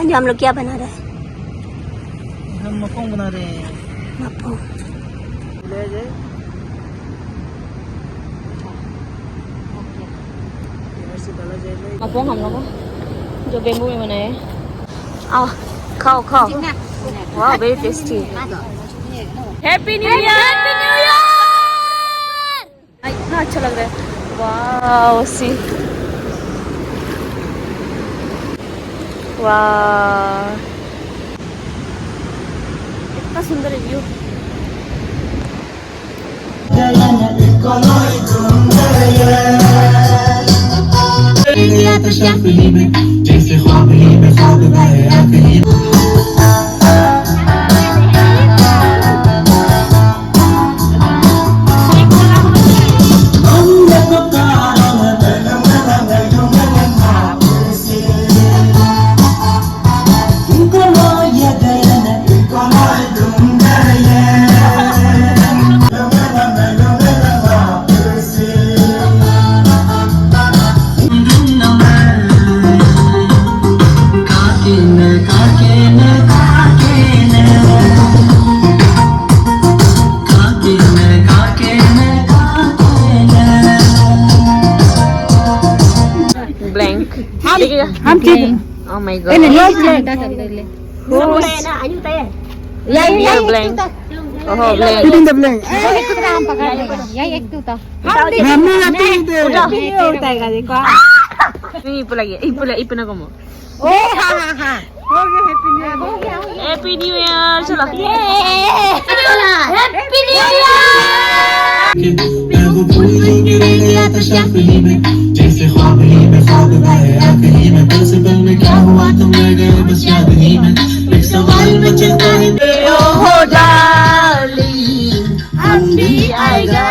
हाँ जी, हम लोग क्या बना रहे हैं? हम मपोंग बना रहे हैं। मपोंग। ले जाए। मपोंग हम लोग जो बेम्बू में बनाए हैं। आओ खाओ खाओ। वाह very tasty. Happy new year. Happy new year. इतना अच्छा लग रहा है। वाह सी। वाह इतना सुंदर है व्यू। जैसे ख्वाब ही में ख्वाब गाए आखिरी ब्लैंक हम ठीक। ओह माय गॉड ये blank oh blank Fill in the blank. ini ipu lagi ipu na kamu Happy New Year चलो Happy New मैं वो फूल जो गिर गया था शाफली में जैसे ख्वाब ही में ख्वाब गाए आखिरी में पल से पल में क्या हुआ तुम रह गए बस याद ही में एक सवाल बचता है हो डार्लिंग हम भी आएगा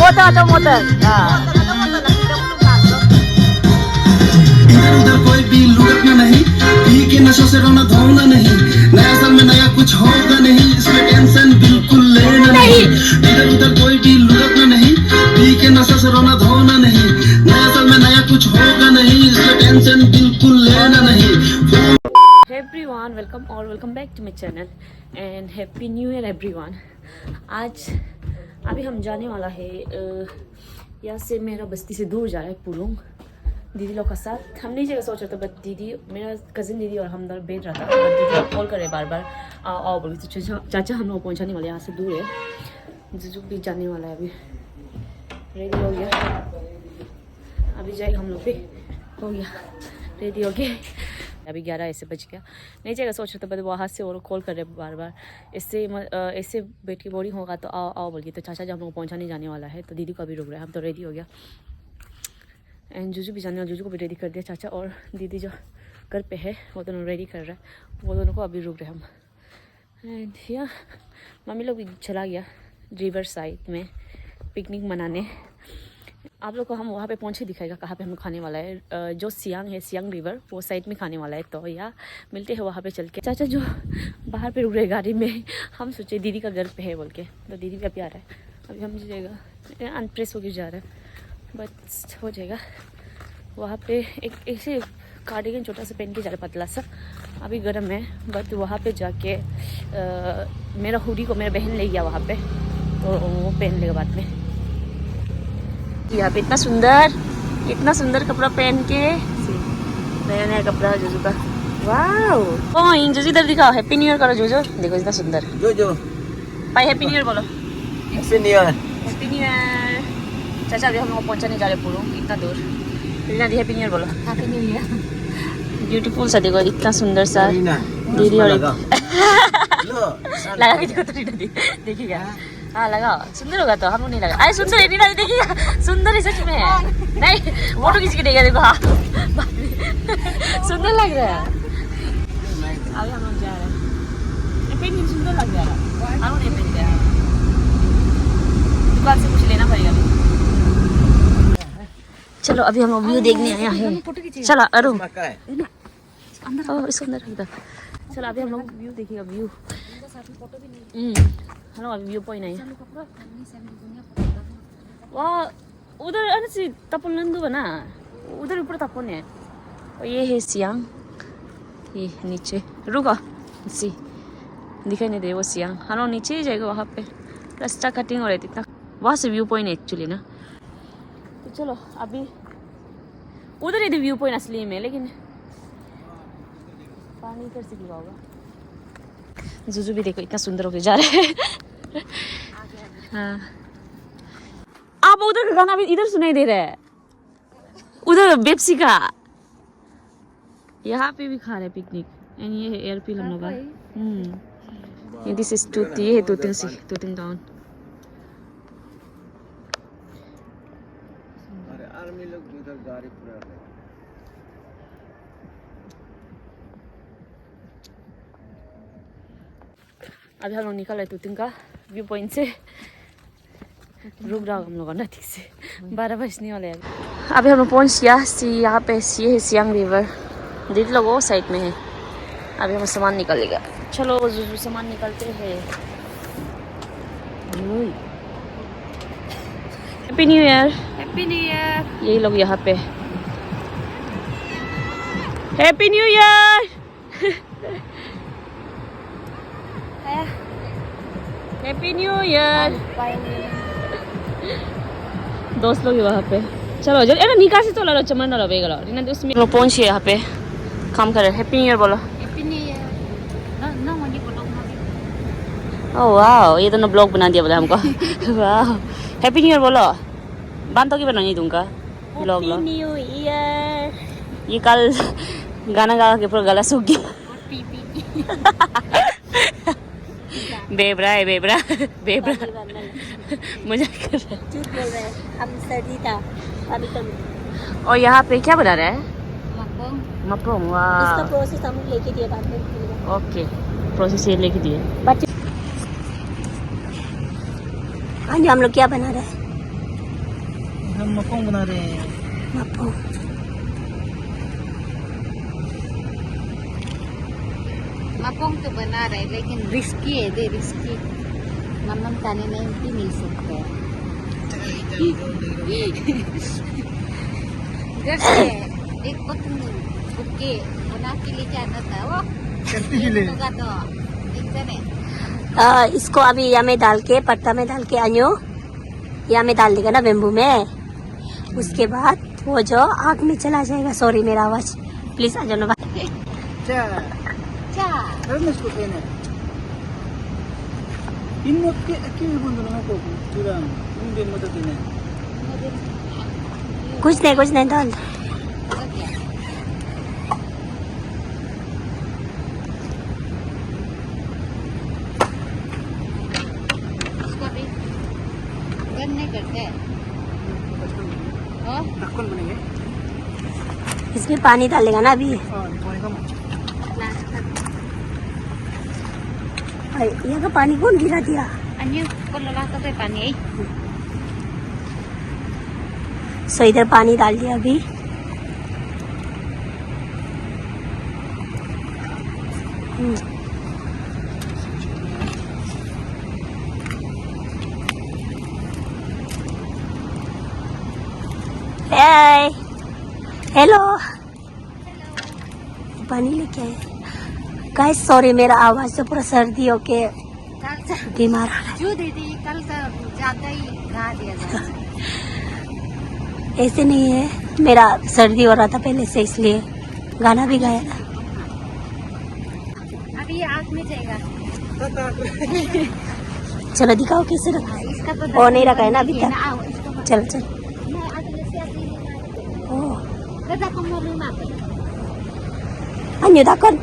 मोटर atau motor इधर उधर कोई भी लुढ़कना नहीं पी के नशों से रोना धोना नहीं नया साल में नया कुछ होगा नहीं इसमें टेंशन बिल्कुल लेना नहीं इधर उधर कोई भी लुढ़कना नहीं पी के नशों से रोना धोना नहीं नया साल में नया कुछ होगा नहीं इसमें टेंशन बिल्कुल लेना नहीं everyone welcome back to my channel and happy new year everyone आज अभी हम जाने वाला है यहाँ से मेरा बस्ती से दूर जा रहा है पुलुंग दीदी लोग का साथ हम नहीं जगह सोच रहा था बट दीदी मेरा कज़न दीदी और हम दर बैठ रहा था बट दीदी कॉल करे बार बार आओ बोल तो चाचा हम लोग पहुँचाने वाले यहाँ से दूर है जो भी जाने वाला है अभी रेडी हो गया अभी जाएगा हम लोग भी हो गया रेडी हो गया अभी 11 ऐसे बज गया नहीं जाएगा सोच रहा था बट वहाँ से और कॉल कर रहे बार बार ऐसे बैठ के बोरिंग होगा तो आओ आओ बोल के तो चाचा जब हम लोग पहुँचाने जाने वाला है तो दीदी को अभी रुक रहा है हम तो रेडी हो गया एंड जूजू भी जाने वाला जूजू को भी रेडी कर दिया चाचा और दीदी जो घर पे है वो दोनों रेडी कर रहा है वो दोनों को अभी रुक रहे हम एंड या मम्मी लोग भी चला गया रिवर साइड में पिकनिक मनाने आप लोग को हम वहाँ पे पहुँचे दिखाएगा कहाँ पे हम खाने वाला है जो सियांग है सियांग रिवर वो साइड में खाने वाला है तो या मिलते हैं वहाँ पे चल के चाचा जो बाहर पे रुक रहे गाड़ी में हम सोचे दीदी का घर पे है बोल के तो दीदी भी अभी आ रहा है अभी हम जाएगा अनप्रेस होकर जा रहा है बट हो जाएगा वहाँ पे एक ऐसे कार्डिगन छोटा सा पहन के जा रहा पतला सा अभी गर्म है बट वहाँ पे जाके मेरा हुडी को मेरा बहन ले गया वहाँ पे तो वो पहन लेगा बाद में यहाँ पे इतना सुंदर कपड़ा पहन के नया नया कपड़ा जोजो का वाओ ओ इन जोजो इधर दिखाओ हैप्पी न्यू ईयर करो जोजो देखो इतना सुंदर जो भाई हैप्पी न्यू ईयर बोलो happy new year happy new year चाचा अभी हम लोग पहुँचाने जा रहे पुलुंग इतना दूर रीना दी हैप्पी न्यू ईयर बोलो हैप्पी न्यू ईयर ब्यूटीफुल सा देखो इतना सुंदर सा दीदी और लगा के देखो तो रीना दी देखिएगा हाँ लगाओ सुंदर होगा तो हम लोग नहीं लगा अरे सुंदर है रीना दी देखिएगा सुंदर है सच में नहीं फोटो खींच के देगा देखो हाँ सुंदर लग रहा है अभी हम लोग जा रहे हैं पेंटिंग सुंदर लग रहा है हम नहीं पहन रहे दुकान से कुछ लेना पड़ेगा अभी चलो अभी हम व्यू देखने आया हैं चलो अरु अंदर आओ इसके अंदर इधर चलो अभी हम लोग व्यू देखिएगा व्यू हेलो अभी व्यू पॉइंट है वाह उधर अरे सी तपन नंदू बना उधर ऊपर तपन है और ये है सियांग, ये नीचे रुको सी दिखाई नहीं दे वो सियांग। हाँ लोग नीचे ही जाएगा, वहाँ पे रास्ता कटिंग हो रही थी इतना, वहाँ से व्यू पॉइंट है एक्चुअली ना। तो चलो अभी उधर ही व्यू पॉइंट असली में, लेकिन पानी इधर से गिरा होगा। जुजू भी देखो इतना सुंदर होके जा रहे हैं। हाँ आप उधर का गाना भी इधर सुनाई दे रहा है, उधर बेप्सी का। यहाँ पे भी खा रहे पिकनिक। एंड ये है एयरफील्ड हम लोग का। ये दिस इज टूटी, ये है टूटिंग टाउन। आर्मी लोग उधर गाड़ी पूरा है। अभी हम लोग निकल रहे टूटिंग का व्यू पॉइंट से। रुक रहा हम लोग ना ठीक से, 12 बजने वाले हैं। अभी हम लोग पहुँच गया यहाँ पे। ये है सियांग रिवर, दीदी लोग वो साइड में है। अभी हम सामान निकलेगा, चलो जुजू सामान निकलते हैं। Happy new year. Happy new year. यही लोग यहाँ पे happy new year. Happy new year. दोस्त लोग वहाँ पे। चलो जल्दी अरे निकाल से चलो चमन ना रहे गलो रिना दोस्त में लोग पहुंचे यहाँ पे काम कर रहे। हैप्पी न्यू ईयर बोलो। Happy new year. ना मनी बोलो। ओह वाह, ये तो ना ब्लॉग बना दिया बोला हमको। वाह हैप्पी न्यू ईयर बोलो। बांध तो की बना नहीं दूंगा ब्लॉग। Happy new year. ये कल गाना गा के पूरा गला सूख गया। बेबरा है बेबरा मजाक कर रहा है। झूठ बोल रहे हैं, हम सर्दी था अभी तो। और यहाँ पे क्या बना रहा है? मपोंग। इसका वाह प्रोसेस हम लेके दिए बाद में। ओके, प्रोसेस ये लेके दिए। हाँ जी, हम लोग क्या बना रहे हैं? हम मकोंग बना रहे हैं। मपोंग। मपोंग तो बना रहे लेकिन रिस्की है, दे रिस्की। मम्मम ताने नहीं भी मिल सकते हैं। घर से एक पत्नी बुके बना के ले जाना था वो। होगा तो एक जने। इसको अभी यहाँ में डाल के, पत्ता में डाल के आनियो यहाँ में डाल देगा ना बेम्बू में। उसके बाद वो जो आग में चला जाएगा। सॉरी मेरा आवाज, प्लीज आ जाओ। कुछ नहीं डाल। उसको भी बंद नहीं करते। ढक्कन बनेंगे। इसमें पानी डालेगा ना अभी। यहाँ का पानी कौन गिरा दिया? अन्य को लगा तो पानी है। सो इधर पानी डाल दिया अभी। हेलो पानी लेके आए। गाइस सॉरी मेरा आवाज से पूरा सर्दी होके बीमार हो रहा है। जो दीदी कल का ज्यादा ही गा दिया था। ऐसे नहीं है, मेरा सर्दी हो रहा था पहले से, इसलिए गाना भी गाया था। अभी ये आग में जाएगा। चलो दिखाओ कैसे रखा है। इसका तो और नहीं रखा है ना अभी तक। चल अन्य ढक्कन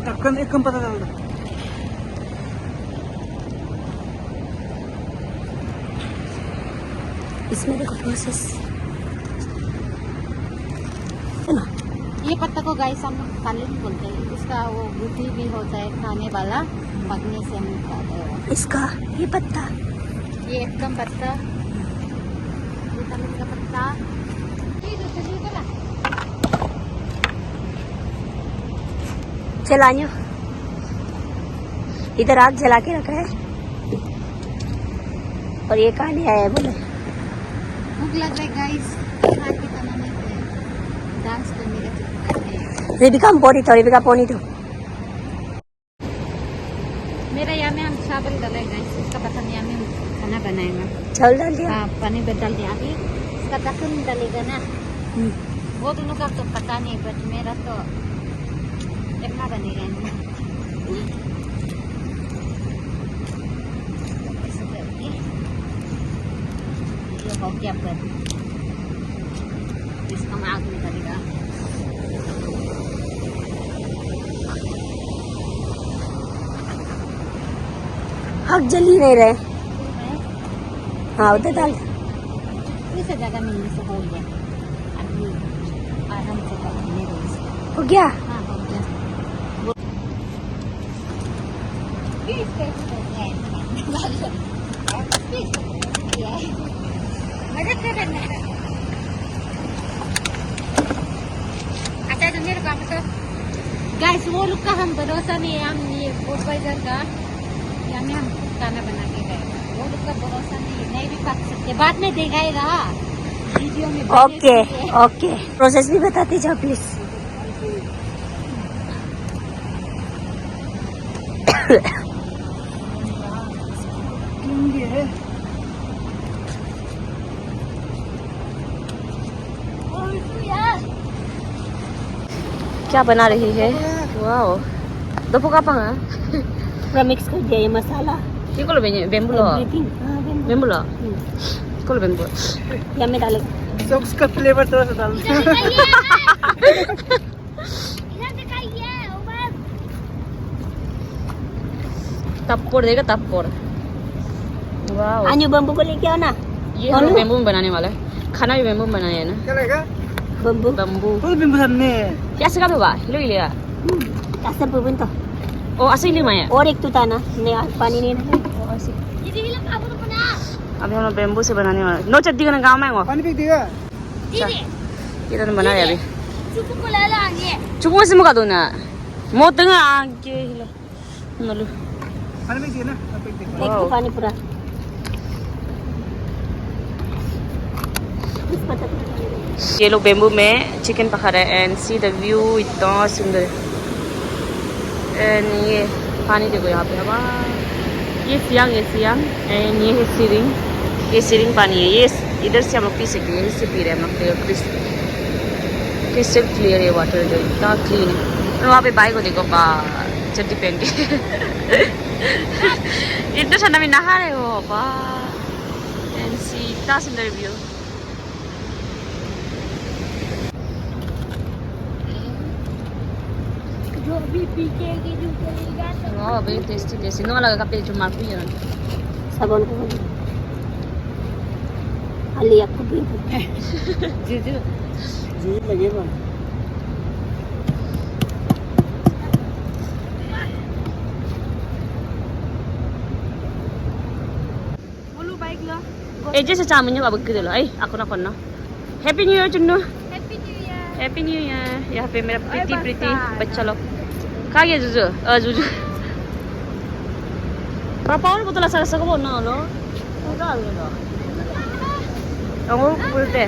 ढक्कन एक कम पता चल। इसमें देखो प्रोसेस ये पत्ता को गाइस हम कालीन बोलते हैं। इसका वो गुठी भी होता है खाने वाला, पकने से हम खाते हैं। इसका ये पत्ता, ये एकदम पत्ता, विटामिन का पत्ता। चलानियो इधर आग जला के रखा है। और ये कहाँ ले आया है बोले? भूख लग रहा है गाइस, खाने बनाने पे। डांस करने का रिबिका रिबिका पोनीटो मेरा यहाँ में हम चावल डालेगा इसका पता नहीं हमें खाना बनाएगा चावल डाल दिया हाँ पानी में डाल दिया अभी इसका ढक्कन डालेगा ना वो दोनों का तो पता नहीं बट मेरा तो इतना बनेगा ऐसे करके ये हो गया पर इसका मैं आग में डालेगा आग जल ही नहीं रहे हाँ उधर डाल इस जगह मिलने से हो गया अभी आराम से पकड़ने दो इसको हो गया हाँ हो गया मदद करना अच्छा तो मेरे काम तो गैस वो लोग का हम भरोसा नहीं है हम ये सुपरवाइजर का या में हम खाना बना के गए वो लोग का भरोसा नहीं भी पक सकते बाद में दिखाएगा वीडियो में ओके ओके प्रोसेस भी बताते जाओ प्लीज क्या बना रही है वाओ दोपो का पंगा पूरा मिक्स कर दिया ये मसाला ये को बेम्बू लो एवरीथिंग बेम्बू लो को बेम्बू या में डालेगा सॉक्स का फ्लेवर थोड़ा सा डाल तपकोड़ देगा तपकोड़ वाओ आनू बम्बू को लेके आओ ना ये हम लोग बेम्बू में बनाने वाला है खाना भी बेम्बू में बनाया है ना चलेगा बम्बू बम्बू तो बिम्बु सामने क्या सका तो बा हिलो लिया ऐसा बुबन तो ओ असली माया और एक तो था ना नहीं पानी नहीं डाला अभी हम लोग बेम्बू से बनाने वाला नो चट्टी का गाँव में वो पानी फेंक देगा ये तो बनाया अभी चुपू से मुका दो ना मो तंग आगे हिलो नलू पानी फेंक दिया ना अब फेंक देगा एक तो पानी पूरा ये लोग बेम्बू में चिकन पका रहे हैं एंड सी द व्यू इतना सुंदर है एंड ये पानी देखो यहाँ पे वाह ये सियांग एंड ये है सीरिंग पानी है ये इधर से हम लोग पी सकते हैं इससे पी रहे हैं हम लोग क्रिस्टल क्लियर है वाटर जो इतना क्लीन है और वहाँ पे बाइक को देखो बा चड्डी पहन के इतना ठंडा में नहा रहे हो बा एंड सी इतना सुंदर view wow very tasty no lagi kape cuma aku ya sabon ko ali aku भी jujur लगे बा eh je secamannya gak begitu loh aku nakon no happy new year Junnu happy new year यहाँ पे मेरा प्रीति बच्चा लोग कहाँ गया जुजू जुजू पापा और बोतल ऐसा ऐसा को बोलना हो लो और बोलते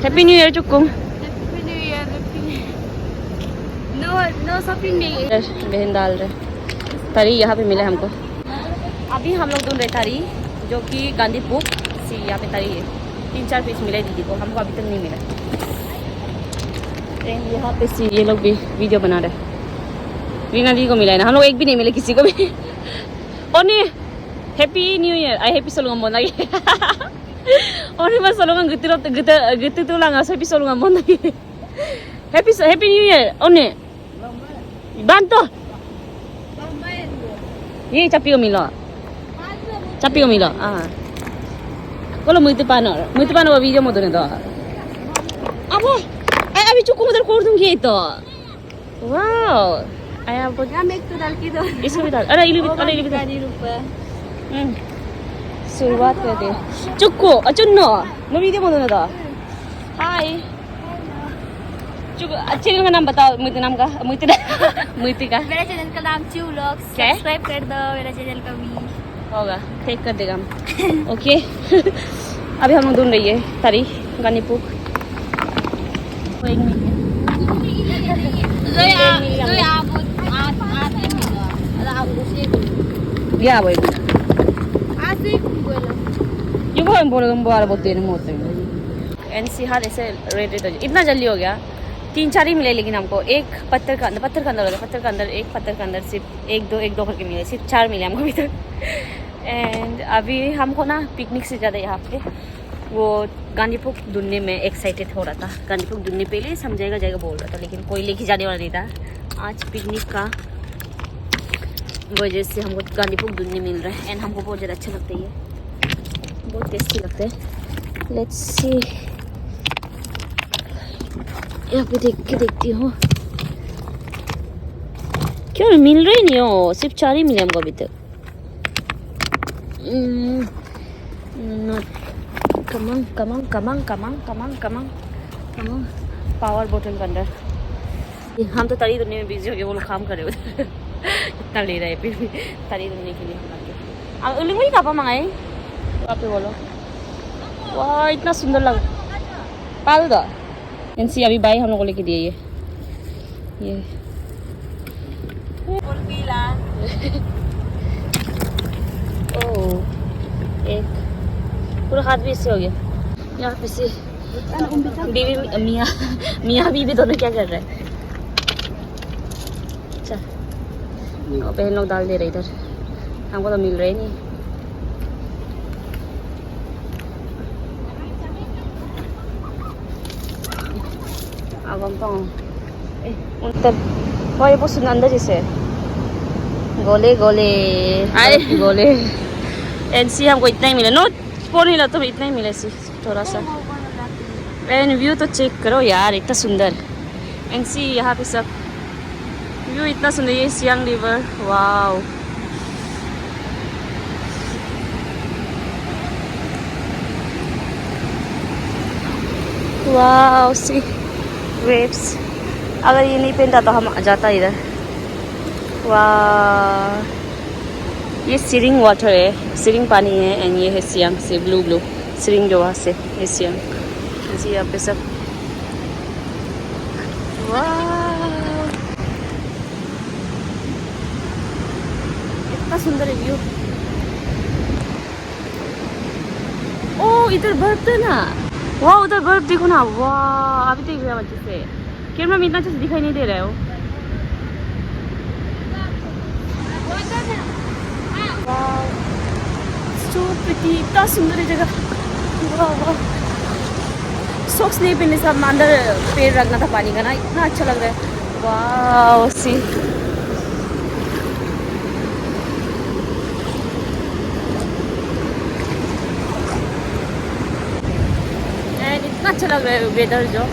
हैप्पी न्यू ईयर चुक्कुम नो शॉपिंग नहीं बहन डाल रहे तरी यहाँ पे मिला हमको अभी हम लोग ढूंढ रहे तरी जो कि गांधी बुक सी यहाँ पे तरी है 3-4 पीस मिले दीदी को हमको अभी तक नहीं मिला यहाँ पे सी ये लोग भी वीडियो बना रहे रीना दी को मिला है ना हम लोग एक भी नहीं मिले किसी को भी ओनी हैप्पी न्यू ईयर आई हैप्पी सोलुंगा मोन लगी ओनी मैं सोलुंगा गते तो लंगा हैप्पी सोलुंगा मोन लगी हैप्पी न्यू ईयर ओनी bantu ये चापी को मिला kalau mau itu panas video mau tuh nih apa अभी चुकू उधर कोड दूंगी तो वाओ आया बहुत हम एक तो डाल के दो इसको भी डाल अरे इली भी रुपए शुरुआत करते चुकू अचुन्नो मैं वीडियो बनाना था हाय चुकू अच्छे का नाम बताओ मुझे नाम का मुझे का मेरा चैनल का नाम च्यू व्लॉग्स क्या है? सब्सक्राइब कर दो मेरा चैनल का भी होगा टेक कर देगा हम ओके अभी हम लोग ढूंढ रही है तारी गानीपुर Ya boy. ये कौन बोल तुम बार बहुत देर में होते हैं एनसी हाल ऐसे रेट तो इतना जल्दी हो गया 3-4 ही मिले लेकिन हमको एक पत्थर का अंदर पत्थर का अंदर एक पत्थर का अंदर सिर्फ एक दो करके मिले सिर्फ 4 मिले हमको अभी तक एंड अभी हमको ना पिकनिक से ज़्यादा यहाँ पे वो गांधीपुक ढूंढने में एक्साइटेड हो रहा था गांधीपुक ढूंढने पहले समझाएगा जाएगा बोल रहा था लेकिन कोई लेके जाने वाला नहीं था आज पिकनिक का वजह से हमको गांधीपुक ढूंढने मिल रहा है एंड हमको बहुत ज़्यादा अच्छा लगता है ये बहुत टेस्टी लगता है लेट्स सी यहाँ पे देख के देखती हूँ क्यों मिल रही नहीं हो सिर्फ 4 ही मिले हमको अभी तक कमंग पावर बोतल के अंदर हम तो तरी दुनिया में बिजी हो गए वो लोग काम कर रहे उधर इतना ले रहा है फिर भी तरी दुनिया के लिए हम आगे उलिंग वही कापा मंगाए आप ही बोलो वाह इतना सुंदर लग पाल दो एनसी अभी बाई हम लोग को लेके दिए ये ओह एक पूरा हाथ भी इससे हो गया यहाँ पे से बीवी मियाँ बीवी दोनों क्या कर रहे हैं अच्छा बहन लोग डाल दे रहे इधर हमको तो मिल रहे नहीं ये बहुत सुंदर अंदर जैसे गोले गोले एनसी हमको इतना ही मिला नो फोन ही ला तो इतना ही मिले सी थोड़ा सा एंड व्यू तो चेक करो यार इतना सुंदर एनसी यहाँ पे सब व्यू इतना सुंदर ये सियांग रिवर वाओ वाओ सी वेव्स अगर ये नहीं पहनता तो हम जाता इधर वाह ये सिरिंग वाटर है सिरिंग पानी है एंड ये है सियांग से ब्लू सिरिंग जो वहाँ से ये सियांग जी यहाँ पे सब वाह इतना सुंदर है व्यू ओ इधर बर्फ है ना वाह उधर बर्फ देखो ना वाह अभी देख रहा बच्चे से कैमरा में इतना अच्छे से दिखाई नहीं दे रहा है वो सो प्रिटी इतना सुंदर है जगह वाह सॉक्स नहीं पहनने से हम अंदर पैर रखना था पानी का ना इतना अच्छा लग रहा है वाह सी एंड इतना अच्छा लग रहा है वेदर जो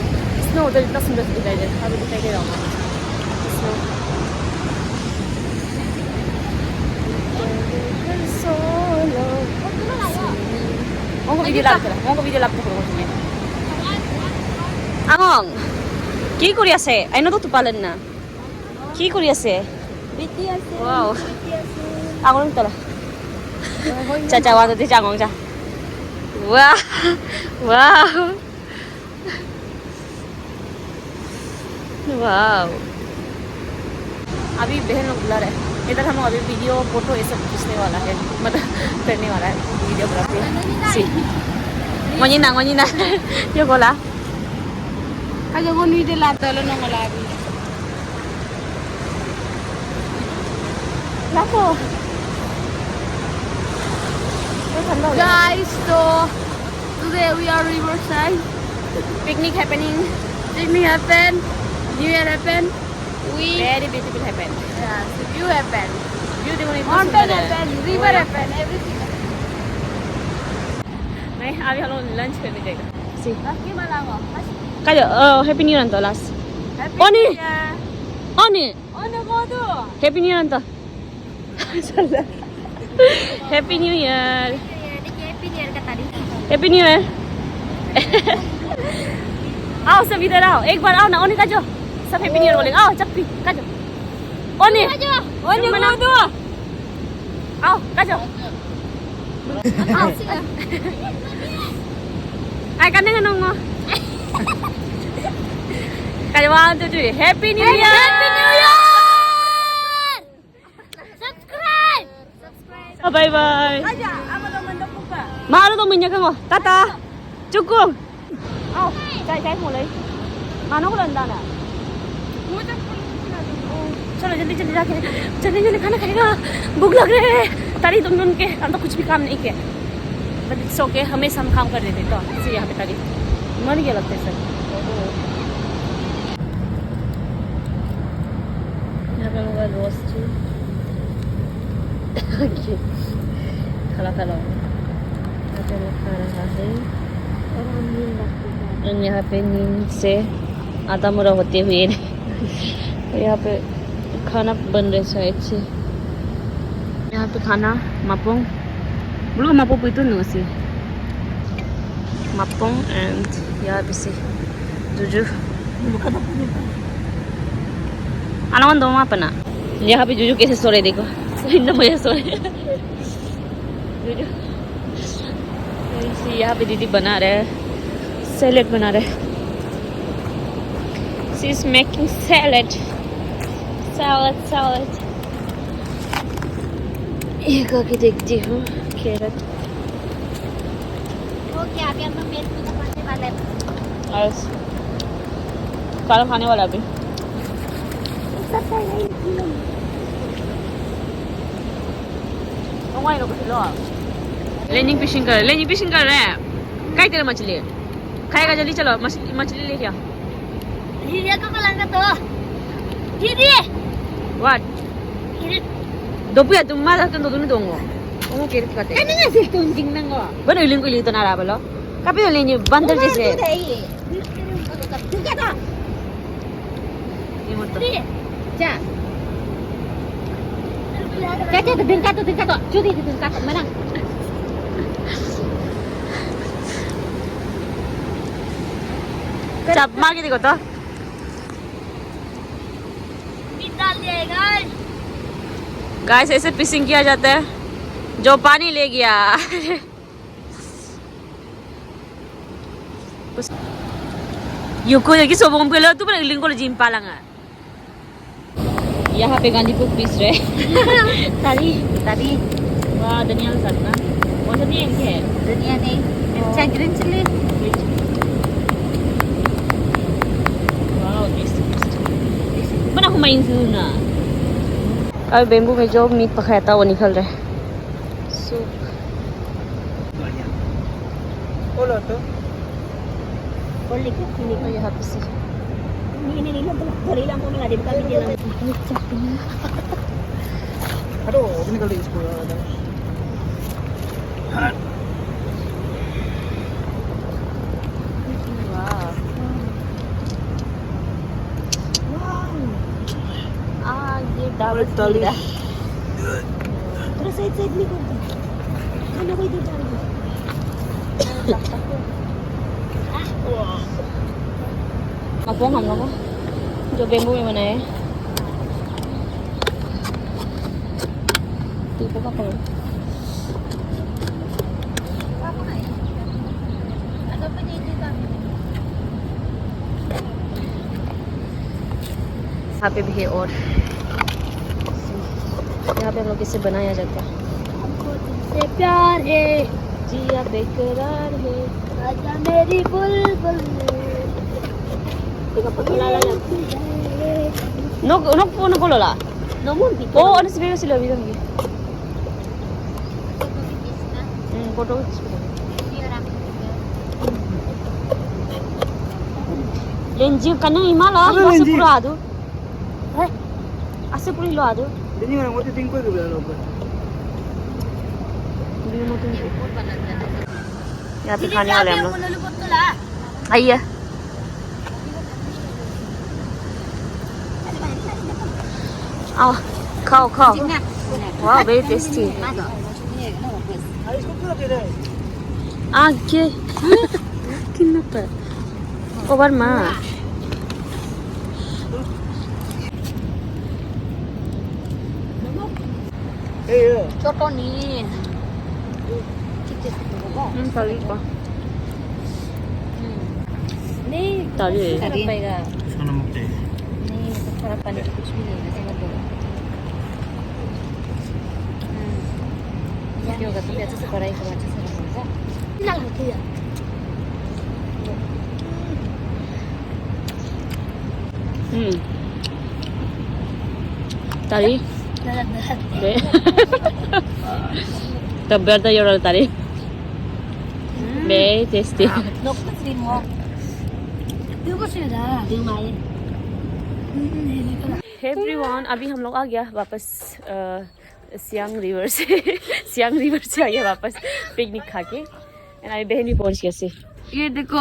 स्नो उधर इतना सुंदर से दिखाई दे रहा है अभी दिखाई दे रहा हूँ snow Monggo video lap ko ko niya. Among. Ki Korea se? Ay no to tupalan na. Ki Korea se? BTS. Wow. Ako lang tala. Cha wa to cha ngong cha. Wow. Wow. Wow. अभी बहन लोग बुला रहे हैं इधर हम अभी video photo ये सब खींचने वाला है मतलब करने वाला है videography C ngoñina yo gola Aja ko ni de la talo no ngala abi. Lako. Guys, so today we are riverside. Picnic happening. Picnic happen. New Year happen. We Very beautiful happen. yes, view happen. Beautiful Mountain happen. River happen. Everything. नहीं अभी हम लोग lunch करने जाएगा सी Lagi malawa. काजो happy new year अंत last Happy अनि Ano ko do? Happy new year अंत happy new year Happy New Year ka tadi. Happy new year आओ सब इधर आओ एक बार आओ ना ओनी काजो सब हैप्पी न्यू ईयर बोलेंगे आओ चप्पी काजो ओनी ओनी को दो आओ काजो आओ ay kaneng anong mo guys, 1, 2, 3. Happy New Year! Happy New Year! Subscribe! Bye bye. Mahalo to minya kamu. Tata. Cukup. Au, cai một lấy. Mà nó có lần đàn à? चलो जल्दी जल्दी जाके जल्दी जल्दी खाना खाएगा भूख लग रहे है तारी तुम उनके हम तो कुछ भी काम नहीं किया बट इट्स ओके हमेशा हम काम कर देते तो इसलिए यहाँ पे तारी मन क्या लगता है सर यहाँ पे होगा रोस्ट खाना खाना यहाँ पे मैं खा रहा है और यहाँ पे नींद से आधा मुरा होते हुए यहाँ पे खाना बन रहे साइड से यहाँ पे खाना mapong belum mapong itu nggak sih mapong and यहाँ पे से जुजू अनावन दो वहाँ पे ना यहाँ पे जुजू कैसे सो रहे देखो इंदम मुझे सो रहे जुजू यहाँ पे दीदी बना रहे सैलेड बना रहे she is making salad ये करके देखती हूँ कैरेट ओके अभी हम लोग मेज में खाने वाले हैं और काला खाने वाला भी लेनिंग फिशिंग कर रहे हैं क्या तेरे मछली खाएगा जल्दी चलो मछली ले क्या दीदी को लगा तो दीदी What? Dopu ya tumma dah kan dodun dongo. Kamu kira kata. kan nggak sih tunjing nanggo Bano iling ko iling to nara balo. Kapi uling ni bandar jese. juga tak Imut to. ja Caca tu dengka tu curi tu dengka tu mana Chap मार के देखो तो. डाल दिया guys guys ऐसे fishing किया जाता है जो पानी ले गया युको देखी सोबों के लो तू पर इलिंग को जिम पालंगा यहाँ पे गांधी को पीस रहे tadi वाह धनिया के साथ ना कौन सा दिया इनके है dunia nih mincah green chili वाह टेस्टी बना हुमायूं सुना अब बेम्बू में जो मीट पकाया था वो निकल रहा है सूप बोलो तो boleh ke sini और यहाँ पे से ini dari lampu meladi bukan di dalam aduh ini kali sekolah ada ये दावत tali terus saya beli kok kan aku itu cari mapong हम लोग जो बेम्बू में बनाए tipo apa ada pendidikan यहाँ पे भी है और यहाँ पे हम लोग इसे बनाया जाता है से प्यार है जिया बेकरार है राजा मेरी बुलबुल Teka pagkalala lang. Nog po lola. nomor Oh, ano sabi sila bilang gi? Foto. Lenji kanang imala, asa purado. Asa puri loado. ini orang mau tinggal ke belakang Hindi mo ito. यहाँ पे खाने वाले हम लोग आइए आओ खाओ खाओ वाह वेरी टेस्टी आगे कितना ओवर मा Coto nih. tali pa Nih, tali tadi. इसको नमक चाहिए। नहीं मतलब खराब पानी तो कुछ भी नहीं है, समझ लो। क्या होगा, तुम अच्छे से पढ़ाई करो, अच्छे से रखोगा। Tari? Tabar tayo ral tari. Very tasty. Everyone, अभी हम लोग आ गया वापस सियांग रिवर से सियांग रिवर से आ गया वापस पिकनिक खा के। एंड अभी बहन भी पहुंच गया से। ये देखो,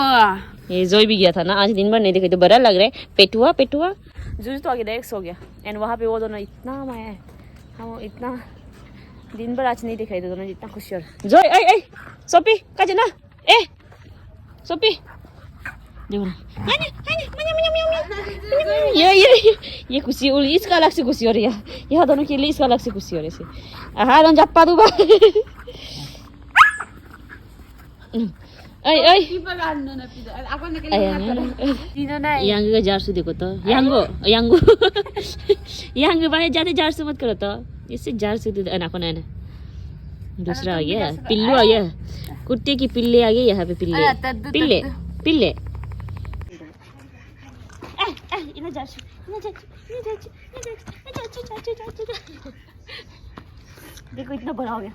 ये जोई भी गया था ना, आज दिन भर नहीं देखे तो बड़ा लग रहा है। पेटुआ पेटुआ जूस तो आगे डायरेक्ट हो गया। एंड वहाँ पे वो दोनों इतना माया है, हम इतना दिन भर आज नहीं दिख रहे थे दोनों, इतना खुशी हो रहा। जोई ऐ ऐ सोपी का जना ए सोपी देखो ना, ये खुशी उल इसका अलग से खुशी हो रही है, यह दोनों के लिए इसका अलग से खुशी हो रही है। हाँ दोनों जप्पा दूबा ऐ ऐ yang ga jarsu देखो तो यांगो यांग भाई ज्यादा jarsu मत करो तो, इससे jarsu तो अना कोना है दूसरा आ गया, पिल्लू आ गया, कुत्ते की पिल्ले आ गए यहाँ पे, पिल्ले पिल्ले पिल्ले इधर jarsu देखो इतना बड़ा हो गया।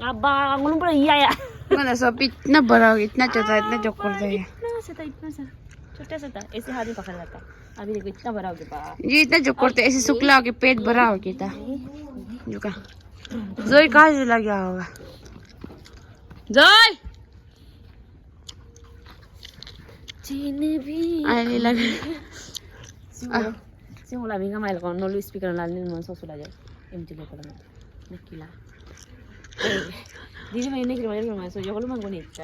अब अंगुलों पर ये आया मैंने सब इतना बड़ा हो गया, इतना छोटा, इतना चौकोर है। इतना सा छोटा सा था, ऐसे हाथ में पकड़ रखा। अभी देखो इतना बड़ा हो गया। ये इतना चौकोर था, ऐसे शुक्ला हो गया, पेट भरा हो गया था। रुका, जोई कहाँ से लग गया होगा? जोई चीन भी आने लगा। सिंगला भी कमाई लगा, नॉल स्पीकर लाने में सो सुला जाए। एमटी लेकर मैं किला दीदी मैंने के बारे में सोचा बोलो मैं नहीं इच्छा।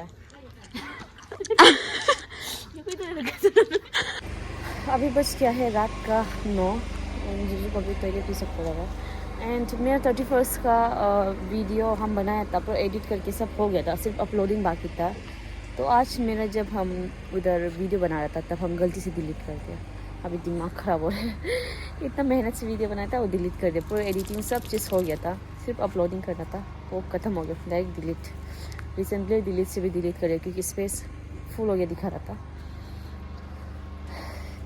अभी बस क्या है रात का 9 एंड जीजू को भी टॉयलेट भी सब लगा। एंड मेरा 31st का वीडियो हम बनाया था, पर एडिट करके सब हो गया था, सिर्फ अपलोडिंग बाकी था। तो आज मेरा जब हम उधर वीडियो बना रहा था तब हम गलती से डिलीट कर दिया। अभी दिमाग ख़राब हो रहा है इतना मेहनत से वीडियो बनाया था वो डिलीट कर दिया, पूरा एडिटिंग सब चीज़ हो गया था, सिर्फ अपलोडिंग करना था, वो ख़त्म हो गया डायरेक्ट डिलीट। रिसेंटली डिलीट से भी डिलीट कर दिया क्योंकि स्पेस फुल हो गया दिखा रहा था।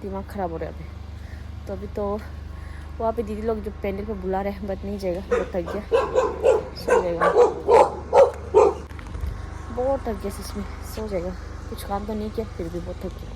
दिमाग ख़राब हो रहा है अभी। तो अभी तो वहाँ पे दीदी लोग जो पेंडल पर बुला रहे हैं, बट नहीं जाएगा, बहुत थक गया, सो जाएगा, बहुत थक गया इसमें, सो जाएगा। कुछ काम तो नहीं किया फिर भी बहुत थक गया।